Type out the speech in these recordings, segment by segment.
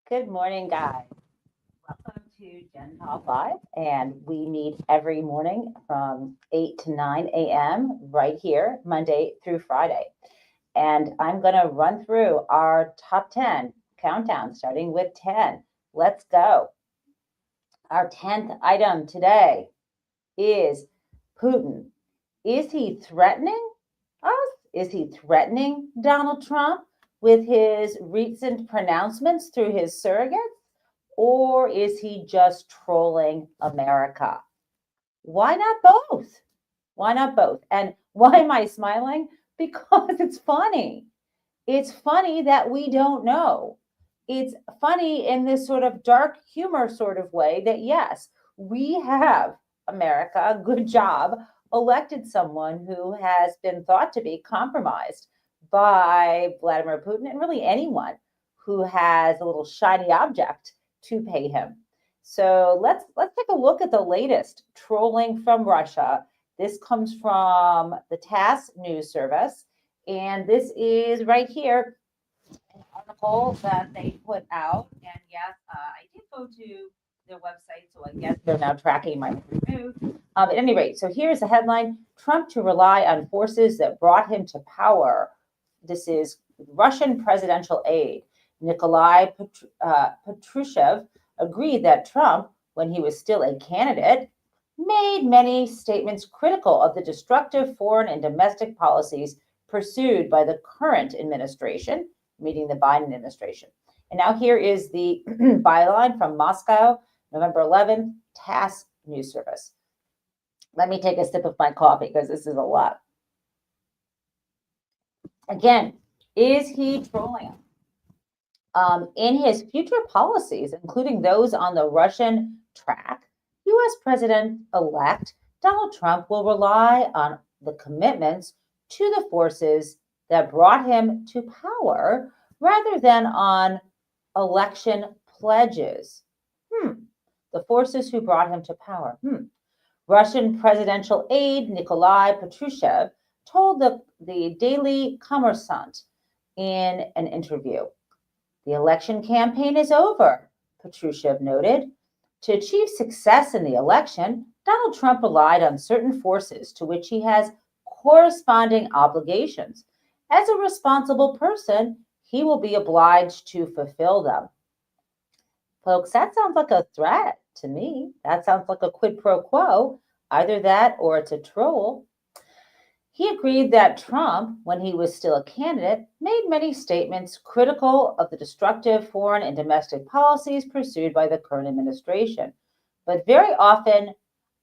Good morning, guys. Welcome to Gen Talk Live, and we meet every morning from 8 to 9 a.m. right here, Monday through Friday. And I'm going to run through our top 10 countdown, starting with 10. Let's go. Our 10th item today is Putin. Is he threatening us? Is he threatening Donald Trump with his recent pronouncements through his surrogates? Or is he just trolling America? Why not both? Why not both? And why am I smiling? Because it's funny. It's funny that we don't know. It's funny in this sort of dark humor sort of way that, yes, we have, America, good job, elected someone who has been thought to be compromised by Vladimir Putin and really anyone who has a little shiny object to pay him. So let's take a look at the latest trolling from Russia. This comes from the TASS news service. And this is right here, an article that they put out. And yes, I did go to their website, so I guess they're now tracking my move. At any rate, so here's the headline: Trump to rely on forces that brought him to power. This is Russian presidential aide Nikolai Patrushev agreed that Trump, when he was still a candidate, made many statements critical of the destructive foreign and domestic policies pursued by the current administration, meaning the Biden administration. And now here is the byline from Moscow, November 11th, TASS news service. Let me take a sip of my coffee because this is a lot. Again, is he trolling? In his future policies, including those on the Russian track, U.S. President-elect Donald Trump will rely on the commitments to the forces that brought him to power rather than on election pledges. The forces who brought him to power. Russian presidential aide Nikolai Patrushev told the Daily Kommersant in an interview. The election campaign is over, Patrushev noted. To achieve success in the election, Donald Trump relied on certain forces to which he has corresponding obligations. As a responsible person, he will be obliged to fulfill them. Folks, that sounds like a threat to me. That sounds like a quid pro quo. Either that or it's a troll. He agreed that Trump, when he was still a candidate, made many statements critical of the destructive foreign and domestic policies pursued by the current administration. But very often,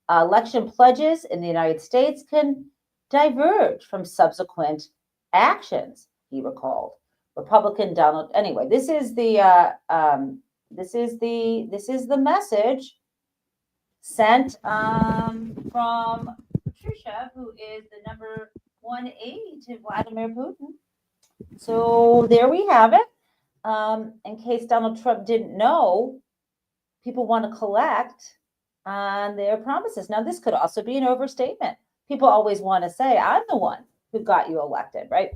election pledges in the United States can diverge from subsequent actions, he recalled. Republican Donald. Anyway, this is the message sent from Patricia, who is the number 1 aide to Vladimir Putin. So there we have it. In case Donald Trump didn't know, people want to collect on their promises. Now, this could also be an overstatement. People always want to say, I'm the one who got you elected, right?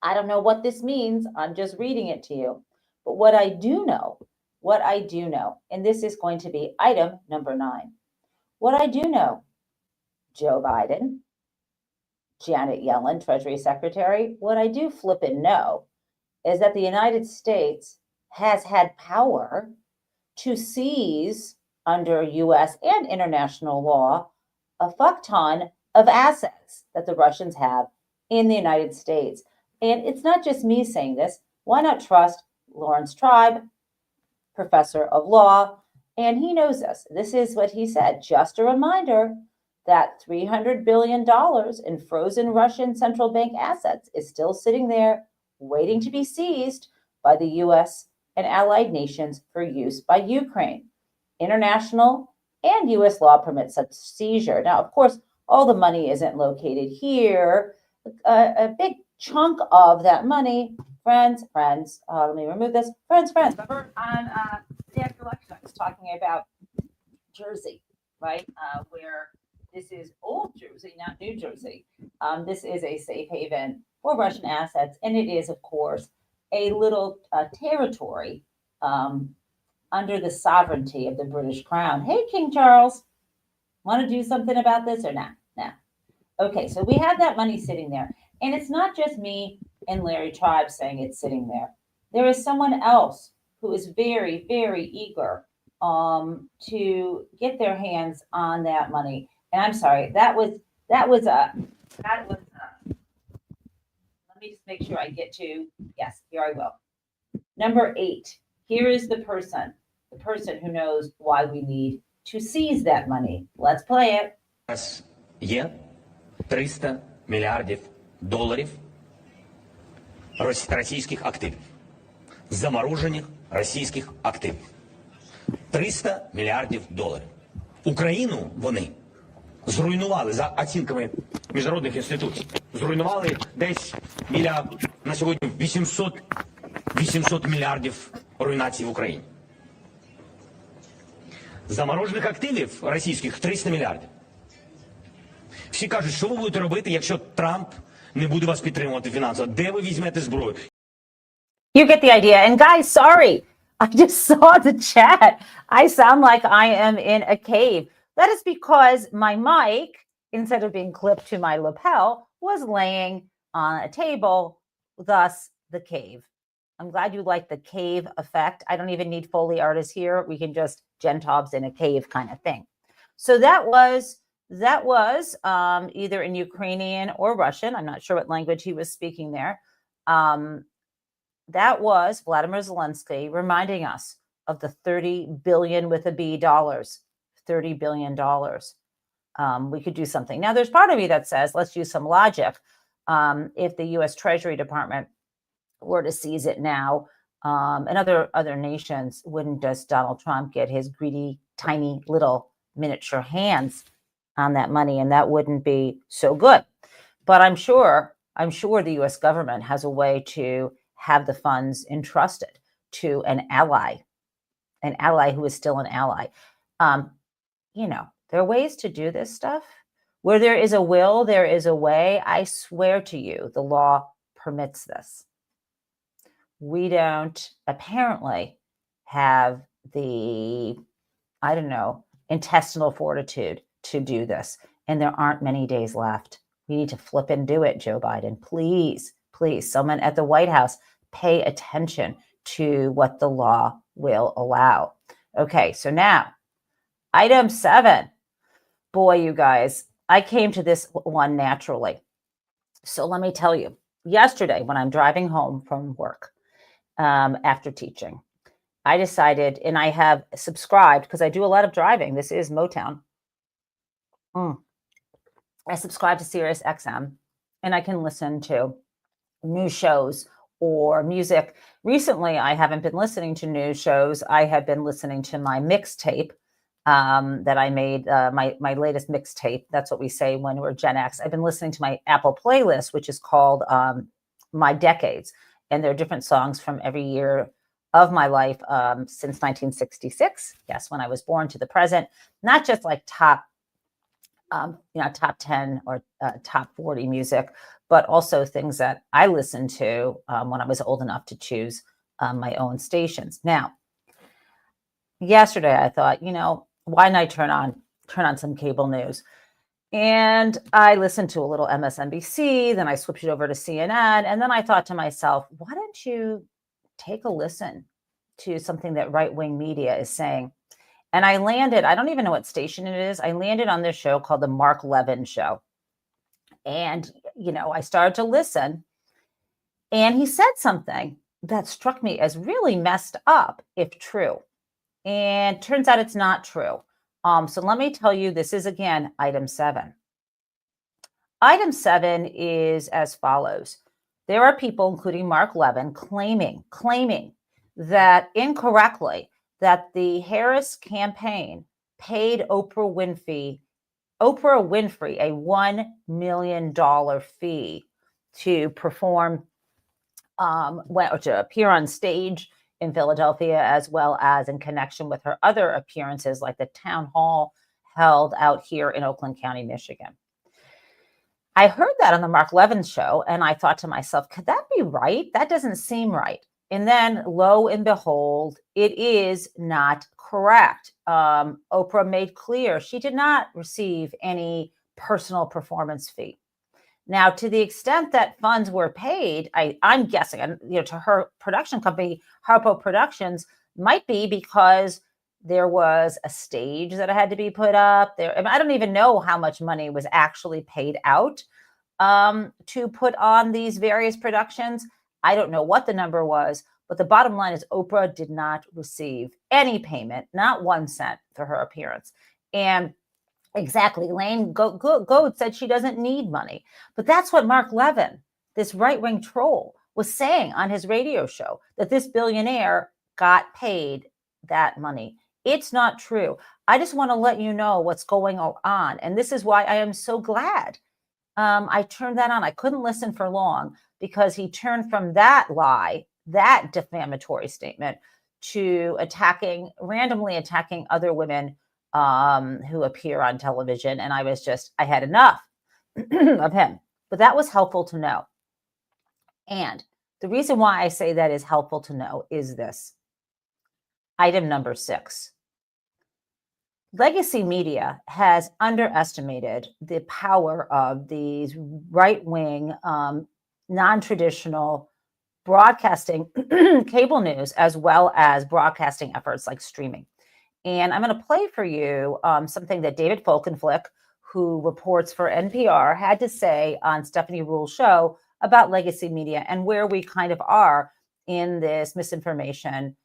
I don't know what this means. I'm just reading it to you. But what I do know, and this is going to be item number 9. What I do know, Joe Biden, Janet Yellen, Treasury Secretary, what I do flippin' know is that the United States has had power to seize, under U.S. and international law, a fuck ton of assets that the Russians have in the United States. And it's not just me saying this. Why not trust Lawrence Tribe, professor of law? And he knows this. This is what he said. Just a reminder that $300 billion in frozen Russian central bank assets is still sitting there waiting to be seized by the U.S. and allied nations for use by Ukraine. International and U.S. law permits such seizure. Now, of course, all the money isn't located here. A big chunk of that money, friends, let me remove this. Friends, remember on the after election, I was talking about Jersey, right? Where this is old Jersey, not New Jersey. This is a safe haven for Russian assets, and it is, of course, a little territory under the sovereignty of the British Crown. Hey, King Charles, want to do something about this or not? No. Okay, so we have that money sitting there. And it's not just me and Larry Tribe saying it's sitting there. There is someone else who is very, very eager to get their hands on that money. And I'm sorry, that was let me just make sure I get to, yes, here I will. Number 8, here is the person who knows why we need to seize that money. Let's play it. Є 300 мільярдів доларів російських активів. Заморожених російських активів. 300 мільярдів доларів. Україну вони зруйнували, за оцінками міжнародних інституцій, зруйнували десь біля, на сьогодні, 800 мільярдів руйнацій в Україні. Заморожених активів російських 300 мільярдів. Всі кажуть, що ви будете робити, якщо Трамп не буде вас підтримувати фінансово? Де ви візьмете зброю? You get the idea. And guys, sorry, I just saw the chat. I sound like I am in a cave. That is because my mic, instead of being clipped to my lapel, was laying on a table, thus the cave. I'm glad you like the cave effect. I don't even need Foley artists here. We can just Jen Taub's in a cave kind of thing. So that was either in Ukrainian or Russian. I'm not sure what language he was speaking there. That was Vladimir Zelenskyy reminding us of the $30 billion with a B dollars, $30 billion. We could do something. Now, there's part of me that says, let's use some logic. If the U.S. Treasury Department were to seize it now, and other nations, wouldn't just Donald Trump get his greedy, tiny little miniature hands on that money, and that wouldn't be so good. But I'm sure the U.S. government has a way to have the funds entrusted to an ally who is still an ally. There are ways to do this stuff. Where there is a will, there is a way. I swear to you, the law permits this. We don't apparently have the, intestinal fortitude to do this. And there aren't many days left. We need to flip and do it, Joe Biden. Please, someone at the White House, pay attention to what the law will allow. Okay, so now, item 7. Boy, you guys, I came to this one naturally. So let me tell you, yesterday when I'm driving home from work after teaching, I decided, and I have subscribed, because I do a lot of driving. This is Motown. I subscribe to Sirius XM, and I can listen to news shows or music. Recently, I haven't been listening to news shows. I have been listening to my mixtape that I made, my latest mixtape. That's what we say when we're Gen X. I've been listening to my Apple playlist, which is called My Decades. And there are different songs from every year of my life since 1966. Yes, when I was born to the present. Not just like top 10 or top 40 music, but also things that I listened to when I was old enough to choose my own stations. Now, yesterday I thought, why not turn on some cable news? And I listened to a little MSNBC, then I switched it over to CNN, and then I thought to myself, why don't you take a listen to something that right-wing media is saying? And I landed, I don't even know what station it is. I landed on this show called The Mark Levin Show. And, I started to listen, and he said something that struck me as really messed up, if true. And turns out it's not true. So let me tell you, this is, again, item 7. Item 7 is as follows. There are people, including Mark Levin, claiming that incorrectly that the Harris campaign paid Oprah Winfrey a $1 million fee to perform, or to appear on stage in Philadelphia, as well as in connection with her other appearances, like the town hall held out here in Oakland County, Michigan. I heard that on the Mark Levin Show, and I thought to myself, could that be right? That doesn't seem right. And then, lo and behold, it is not correct. Oprah made clear she did not receive any personal performance fee. Now, to the extent that funds were paid, I'm guessing, to her production company, Harpo Productions, might be because there was a stage that had to be put up there. I don't even know how much money was actually paid out to put on these various productions. I don't know what the number was, but the bottom line is Oprah did not receive any payment, not 1 cent for her appearance. And exactly, Elaine Goad said she doesn't need money. But that's what Mark Levin, this right-wing troll, was saying on his radio show, that this billionaire got paid that money. It's not true. I just want to let you know what's going on. And this is why I am so glad I turned that on. I couldn't listen for long because he turned from that lie, that defamatory statement, to randomly attacking other women who appear on television. And I had enough of him. But that was helpful to know. And the reason why I say that is helpful to know is this. Item number 6. Legacy media has underestimated the power of these right-wing, non-traditional broadcasting cable news, as well as broadcasting efforts like streaming. And I'm going to play for you something that David Folkenflik, who reports for NPR, had to say on Stephanie Ruhl's show about legacy media and where we kind of are in this misinformation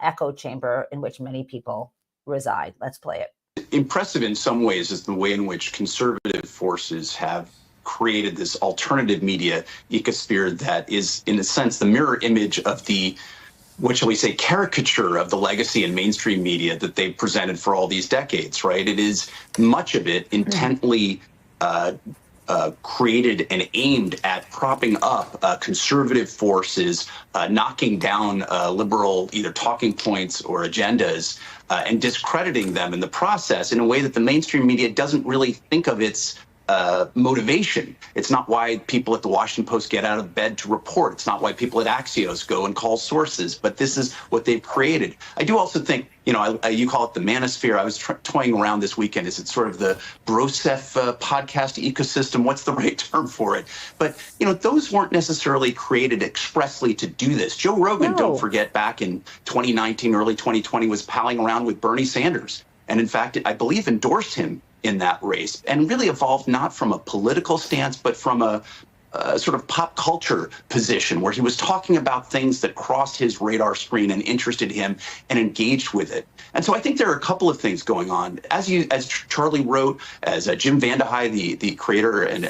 echo chamber in which many people reside. Let's play it. Impressive in some ways is the way in which conservative forces have created this alternative media ecosphere that is, in a sense, the mirror image of the, what shall we say, caricature of the legacy and mainstream media that they've presented for all these decades, right? It is much of it intently created and aimed at propping up conservative forces, knocking down liberal either talking points or agendas, and discrediting them in the process in a way that the mainstream media doesn't really think of its motivation. It's not why people at the Washington Post get out of bed to report. It's not why people at Axios go and call sources, but this is what they've created. I do also think, you call it the manosphere. I was toying around this weekend. Is it sort of the Broseph podcast ecosystem? What's the right term for it? But, those weren't necessarily created expressly to do this. Joe Rogan, don't forget, back in 2019, early 2020, was palling around with Bernie Sanders. And in fact, I believe endorsed him in that race, and really evolved not from a political stance, but from a sort of pop culture position where he was talking about things that crossed his radar screen and interested him and engaged with it. And so I think there are a couple of things going on. As Charlie wrote, as Jim Vandehei, the creator and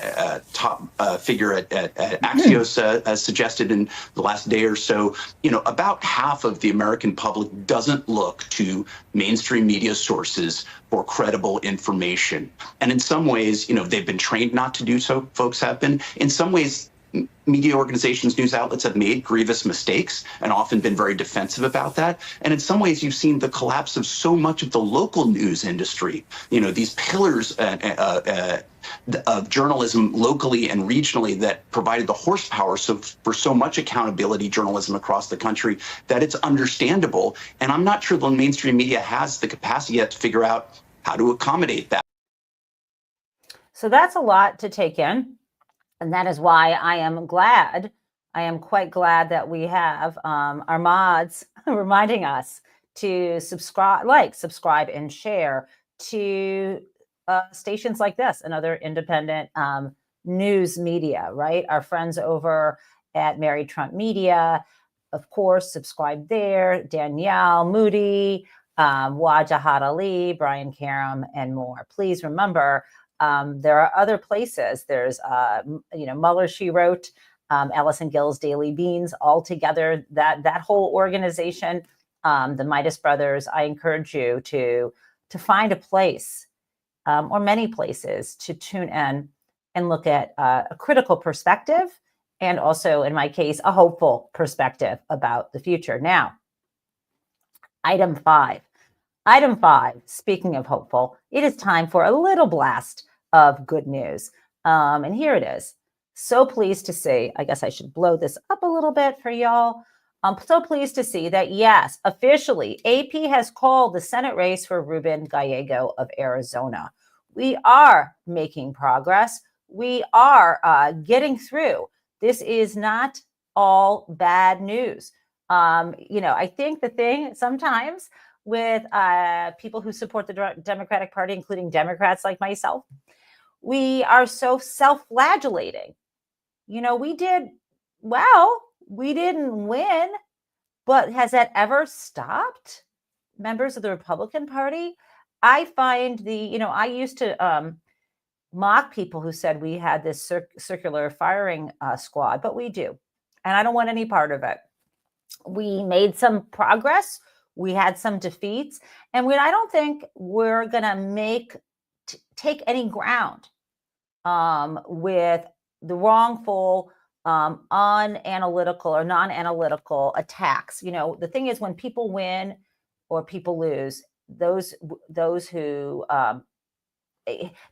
top figure at Axios suggested in the last day or so, about half of the American public doesn't look to mainstream media sources for credible information. And in some ways, they've been trained not to do so, folks have been. In some ways, media organizations, news outlets have made grievous mistakes and often been very defensive about that. And in some ways, you've seen the collapse of so much of the local news industry, these pillars of journalism locally and regionally that provided the horsepower for so much accountability journalism across the country that it's understandable. And I'm not sure the mainstream media has the capacity yet to figure out how to accommodate that. So that's a lot to take in. And that is why I am quite glad that we have our mods reminding us to subscribe and share to stations like this and other independent news media, right? Our friends over at Mary Trump Media, of course, subscribe there. Danielle Moody, Wajahat Ali, Brian Karam, and more. Please remember, there are other places. There's, Mueller, She Wrote, Allison Gill's Daily Beans, all together, that whole organization, the Midas Brothers. I encourage you to find a place or many places to tune in and look at a critical perspective and also, in my case, a hopeful perspective about the future. Now, item 5. Item 5, speaking of hopeful, it is time for a little blast of good news. And here it is. So pleased to say, I guess I should blow this up a little bit for y'all. I'm so pleased to see that, yes, officially, AP has called the Senate race for Ruben Gallego of Arizona. We are making progress. We are getting through. This is not all bad news. I think the thing sometimes with people who support the Democratic Party, including Democrats like myself, we are so self-flagellating. We did well. We didn't win, but has that ever stopped members of the Republican Party? I find I used to mock people who said we had this circular firing squad, but we do. And I don't want any part of it. We made some progress. We had some defeats. And I don't think we're going to take any ground with the wrongful, unanalytical or non-analytical attacks. The thing is, when people win or people lose, those who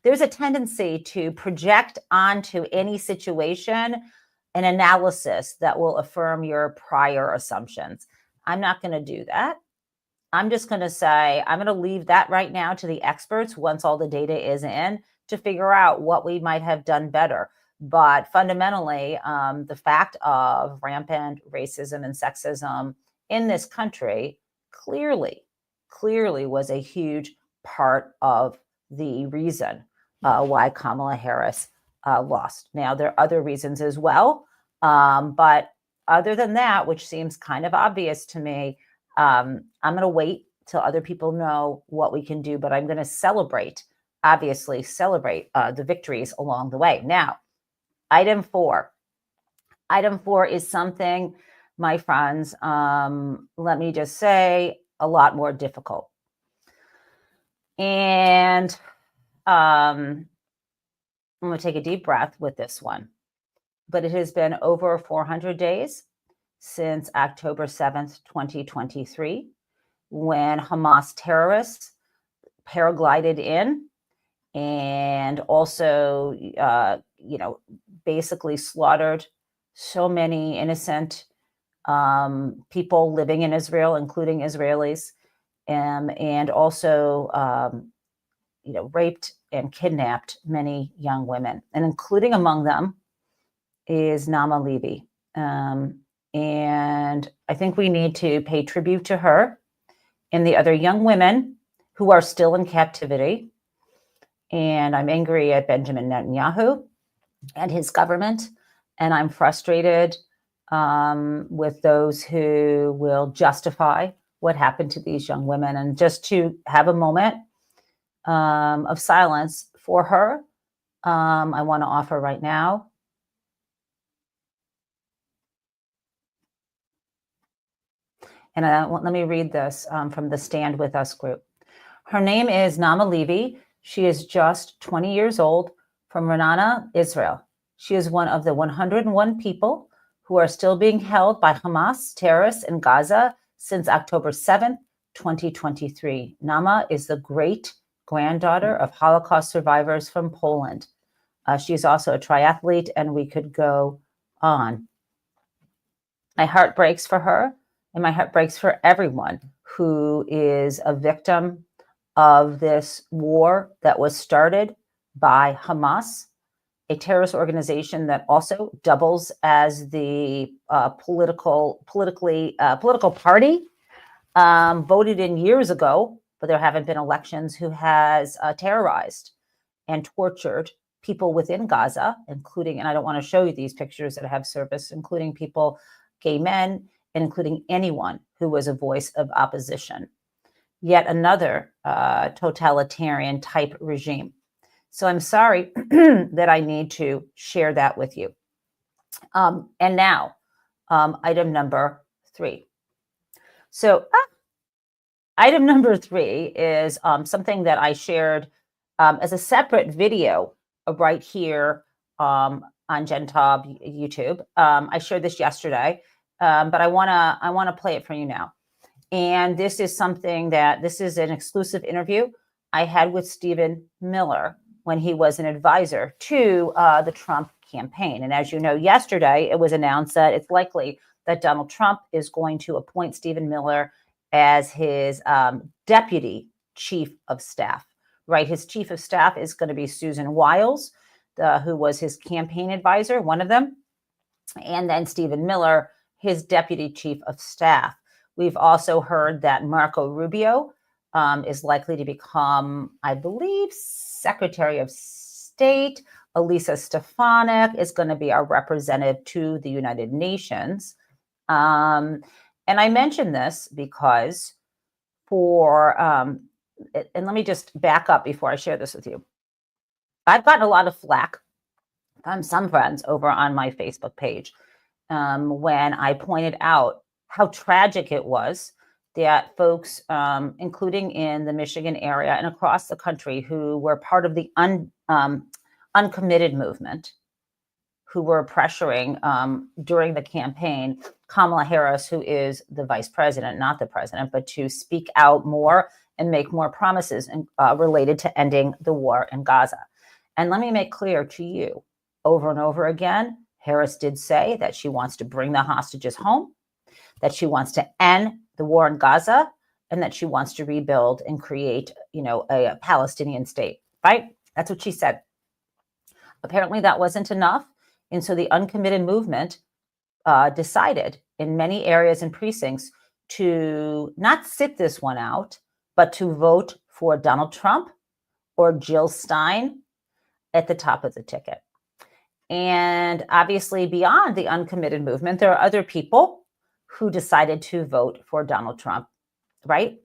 there's a tendency to project onto any situation an analysis that will affirm your prior assumptions. I'm not going to do that. I'm just going to say, I'm going to leave that right now to the experts once all the data is in to figure out what we might have done better. But fundamentally, the fact of rampant racism and sexism in this country clearly was a huge part of the reason why Kamala Harris lost. Now, there are other reasons as well. But other than that, which seems kind of obvious to me, I'm going to wait till other people know what we can do, but I'm going to obviously celebrate the victories along the way. Now, Item 4 is something, my friends, let me just say, a lot more difficult. And I'm going to take a deep breath with this one. But it has been over 400 days since October 7th, 2023, when Hamas terrorists paraglided in and also, basically slaughtered so many innocent people living in Israel, including Israelis, and also, raped and kidnapped many young women, and including among them is Naama Levy. And I think we need to pay tribute to her and the other young women who are still in captivity. And I'm angry at Benjamin Netanyahu and his government. And I'm frustrated with those who will justify what happened to these young women. And just to have a moment of silence for her, I want to offer right now. And let me read this from the Stand With Us group. Her name is Naama Levy. She is just 20 years old from Ra'anana, Israel. She is one of the 101 people who are still being held by Hamas terrorists in Gaza since October 7th, 2023. Naama is the great granddaughter of Holocaust survivors from Poland. She is also a triathlete, and we could go on. My heart breaks for her, and my heart breaks for everyone who is a victim of this war that was started by Hamas, a terrorist organization that also doubles as the political party voted in years ago, but there haven't been elections, who has terrorized and tortured people within Gaza, including, and I don't want to show you these pictures that have surfaced, including people, gay men, and including anyone who was a voice of opposition. Yet another totalitarian type regime. So I'm sorry that I need to share that with you. And now, item number 3. So item number 3 is something that I shared as a separate video right here on Gen Taub YouTube. I shared this yesterday, but I wanna play it for you now. And this is this is an exclusive interview I had with Stephen Miller when he was an advisor to the Trump campaign. And as you know, yesterday it was announced that it's likely that Donald Trump is going to appoint Stephen Miller as his deputy chief of staff, right? His chief of staff is going to be Susan Wiles, who was his campaign advisor, one of them, and then Stephen Miller, his deputy chief of staff. We've also heard that Marco Rubio is likely to become, I believe, Secretary of State. Elisa Stefanik is going to be our representative to the United Nations. And I mention this because and let me just back up before I share this with you. I've gotten a lot of flack from some friends over on my Facebook page when I pointed out how tragic it was that folks, including in the Michigan area and across the country, who were part of the uncommitted movement, who were pressuring during the campaign Kamala Harris, who is the vice president, not the president, but to speak out more and make more promises related to ending the war in Gaza. And let me make clear to you, over and over again, Harris did say that she wants to bring the hostages home, that she wants to end the war in Gaza, and that she wants to rebuild and create, a Palestinian state, right? That's what she said. Apparently that wasn't enough. And so the uncommitted movement decided in many areas and precincts to not sit this one out, but to vote for Donald Trump or Jill Stein at the top of the ticket. And obviously beyond the uncommitted movement, there are other people who decided to vote for Donald Trump, right?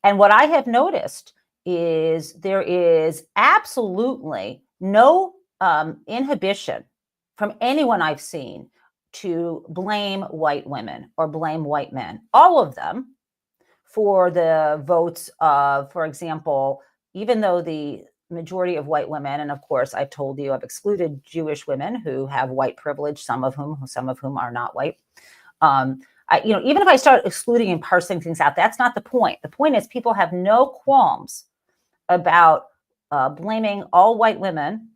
And what I have noticed is there is absolutely no inhibition from anyone I've seen to blame white women or blame white men, all of them, for the votes of, for example, even though the majority of white women, and of course, I've told you I've excluded Jewish women who have white privilege, some of whom are not white. Even if I start excluding and parsing things out, that's not the point. The point is people have no qualms about blaming all white women,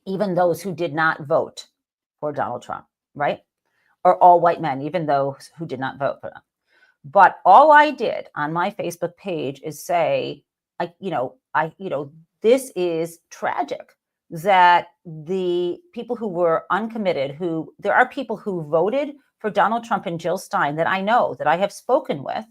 even those who did not vote for Donald Trump, right? Or all white men, even those who did not vote for them. But all I did on my Facebook page is say, this is tragic that the people who were uncommitted, there are people who voted for Donald Trump and Jill Stein that I know, that I have spoken with,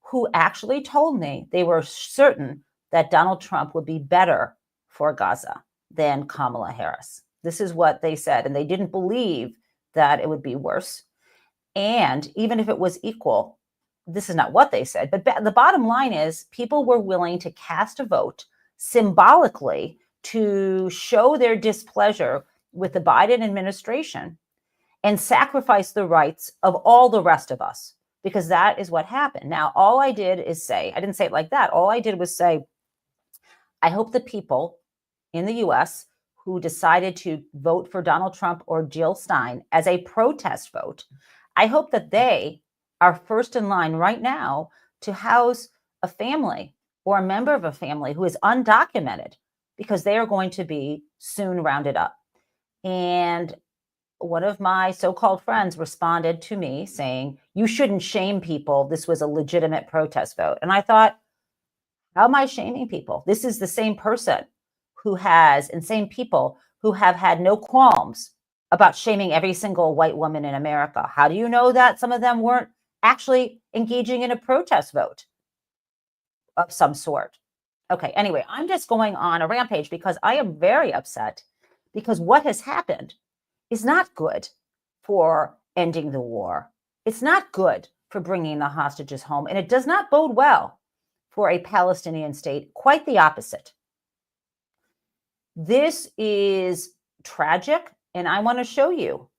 who actually told me they were certain that Donald Trump would be better for Gaza than Kamala Harris. This is what they said. And they didn't believe that it would be worse. And even if it was equal, this is not what they said. But the bottom line is people were willing to cast a vote symbolically to show their displeasure with the Biden administration and sacrifice the rights of all the rest of us, because that is what happened. Now, all I did is say, I didn't say it like that. All I did was say, I hope the people in the US who decided to vote for Donald Trump or Jill Stein as a protest vote, I hope that they are first in line right now to house a family or a member of a family who is undocumented, because they are going to be soon rounded up. And one of my so-called friends responded to me saying, you shouldn't shame people. This was a legitimate protest vote. And I thought, how am I shaming people? This is the same person same people who have had no qualms about shaming every single white woman in America. How do you know that some of them weren't actually engaging in a protest vote of some sort? Okay, anyway, I'm just going on a rampage because I am very upset, because what has happened is not good for ending the war. It's not good for bringing the hostages home, and it does not bode well for a Palestinian state. Quite the opposite. This is tragic, and I want to show you.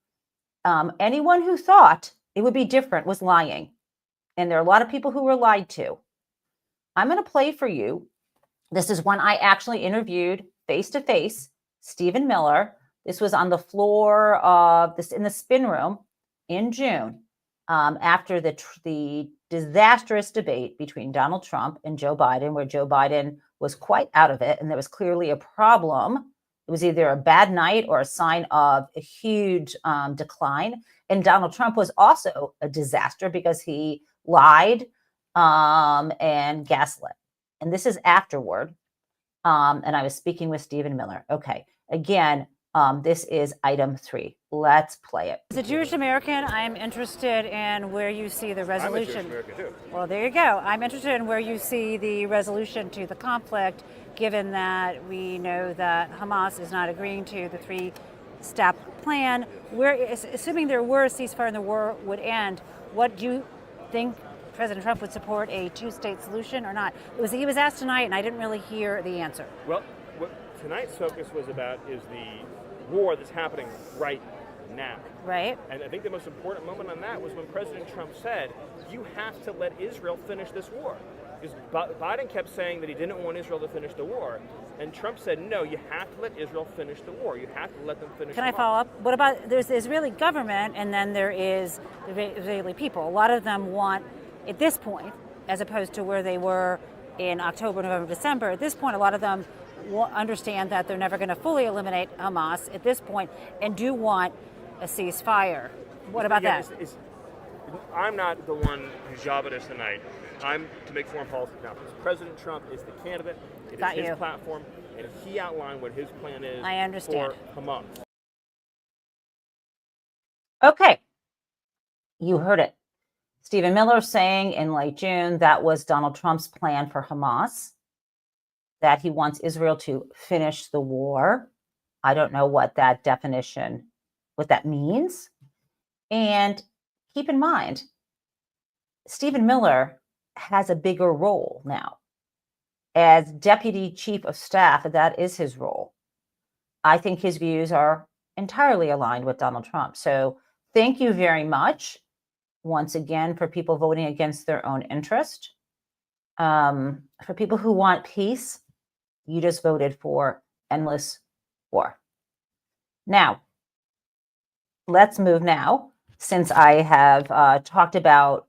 Anyone who thought it would be different was lying, and there are a lot of people who were lied to. I'm going to play for you. This is when I actually interviewed face-to-face Stephen Miller. This was on the floor of in the spin room in June, after the disastrous debate between Donald Trump and Joe Biden, where Joe Biden was quite out of it, and there was clearly a problem. It was either a bad night or a sign of a huge decline. And Donald Trump was also a disaster because he lied and gaslit. And this is afterward. And I was speaking with Stephen Miller. Okay, again, this is item 3. Let's play it. As a Jewish American, I'm interested in where you see the resolution. I'm a Jewish American too. Well, there you go. I'm interested in where you see the resolution to the conflict, given that we know that Hamas is not agreeing to the 3-step plan. Where, assuming there were a ceasefire and the war would end, what do you think President Trump would support a 2-state solution or not? He was asked tonight, and I didn't really hear the answer. Well, what tonight's focus was about is the war that's happening right now. Right. And I think the most important moment on that was when President Trump said, you have to let Israel finish this war. Because Biden kept saying that he didn't want Israel to finish the war. And Trump said, no, you have to let Israel finish the war. You have to let them finish the war. Can I follow up? What about, there's the Israeli government, and then there is the Israeli people. A lot of them want, at this point, as opposed to where they were in October, November, December, at this point, a lot of them understand that they're never going to fully eliminate Hamas at this point and do want a ceasefire. What about that? I'm not the one whose job it is tonight. I'm to make foreign policy happen. President Trump is the candidate. It is his platform, and he outlined what his plan is for Hamas. Okay, you heard it. Stephen Miller saying in late June that was Donald Trump's plan for Hamas, that he wants Israel to finish the war. I don't know what that definition, what that means. And keep in mind, Stephen Miller has a bigger role now. As Deputy Chief of Staff, that is his role. I think his views are entirely aligned with Donald Trump. So thank you very much, once again, for people voting against their own interest. For people who want peace, you just voted for endless war. Now, let's move now, since I have talked about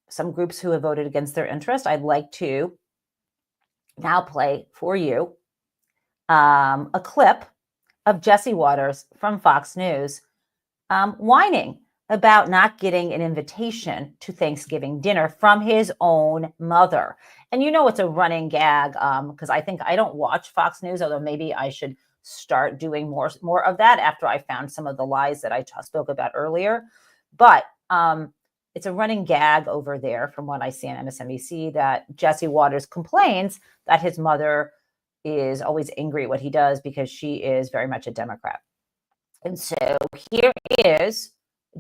some groups who have voted against their interest. I'd like to now play for you a clip of Jesse Waters from Fox News whining about not getting an invitation to Thanksgiving dinner from his own mother. And you know it's a running gag because I don't watch Fox News, although maybe I should start doing more of that after I found some of the lies that I spoke about earlier. But it's a running gag over there from what I see on MSNBC that Jesse Waters complains that his mother is always angry at what he does because she is very much a Democrat. And so here is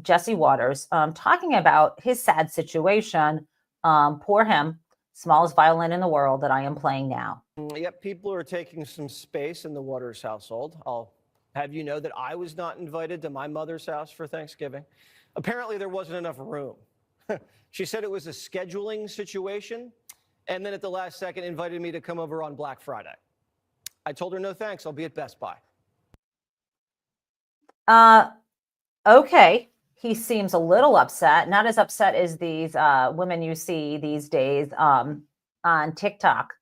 Jesse Waters talking about his sad situation. Poor him, smallest violin in the world that I am playing now. Yep, people are taking some space in the Waters household. I'll have you know that I was not invited to my mother's house for Thanksgiving. Apparently there wasn't enough room. She said it was a scheduling situation, and then at the last second invited me to come over on Black Friday. I told her no thanks, I'll be at Best Buy. Okay. He seems a little upset, not as upset as these women you see these days on TikTok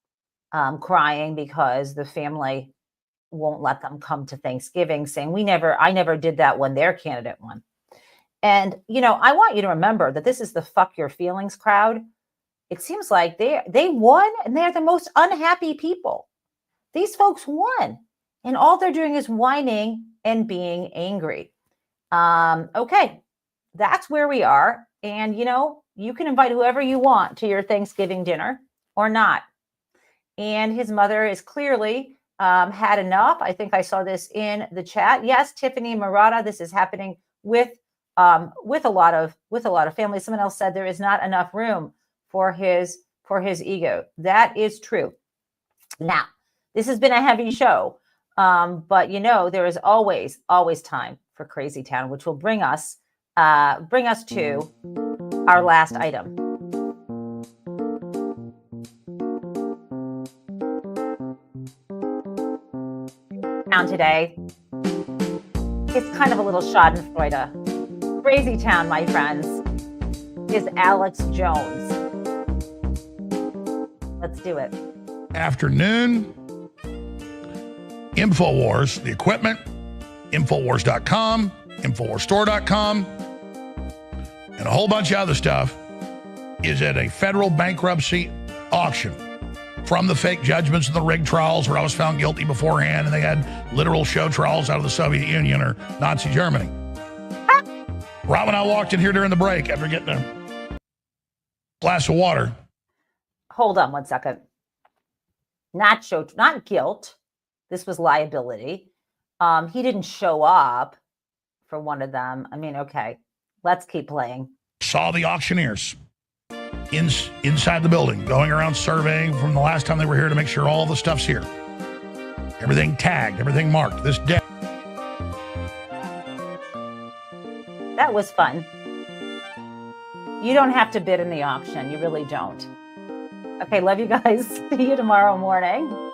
crying because the family won't let them come to Thanksgiving, saying I never did that when their candidate won. And, you know, I want you to remember that this is the fuck your feelings crowd. It seems like they won and they're the most unhappy people. These folks won and all they're doing is whining and being angry. Okay, that's where we are. And, you know, you can invite whoever you want to your Thanksgiving dinner or not. And his mother is clearly had enough. I think I saw this in the chat. Yes, Tiffany Murata, this is happening with a lot of families. Someone else said there is not enough room for his ego. That is true. Now, this has been a heavy show, but you know there is always time for Crazy Town, which will bring us to our last item. Town today, it's kind of a little Schadenfreude. Crazy Town, my friends, is Alex Jones. Let's do it. Afternoon. InfoWars, the equipment, Infowars.com, InfoWarsStore.com. and a whole bunch of other stuff is at a federal bankruptcy auction from the fake judgments and the rigged trials where I was found guilty beforehand and they had literal show trials out of the Soviet Union or Nazi Germany. Right when I walked in here during the break after getting a glass of water. Hold on one second. Not guilt. This was liability. He didn't show up for one of them. I mean, okay, let's keep playing. Saw the auctioneers inside the building, going around surveying from the last time they were here to make sure all the stuff's here. Everything tagged, everything marked. This day. That was fun. You don't have to bid in the auction. You really don't. Okay, love you guys. See you tomorrow morning.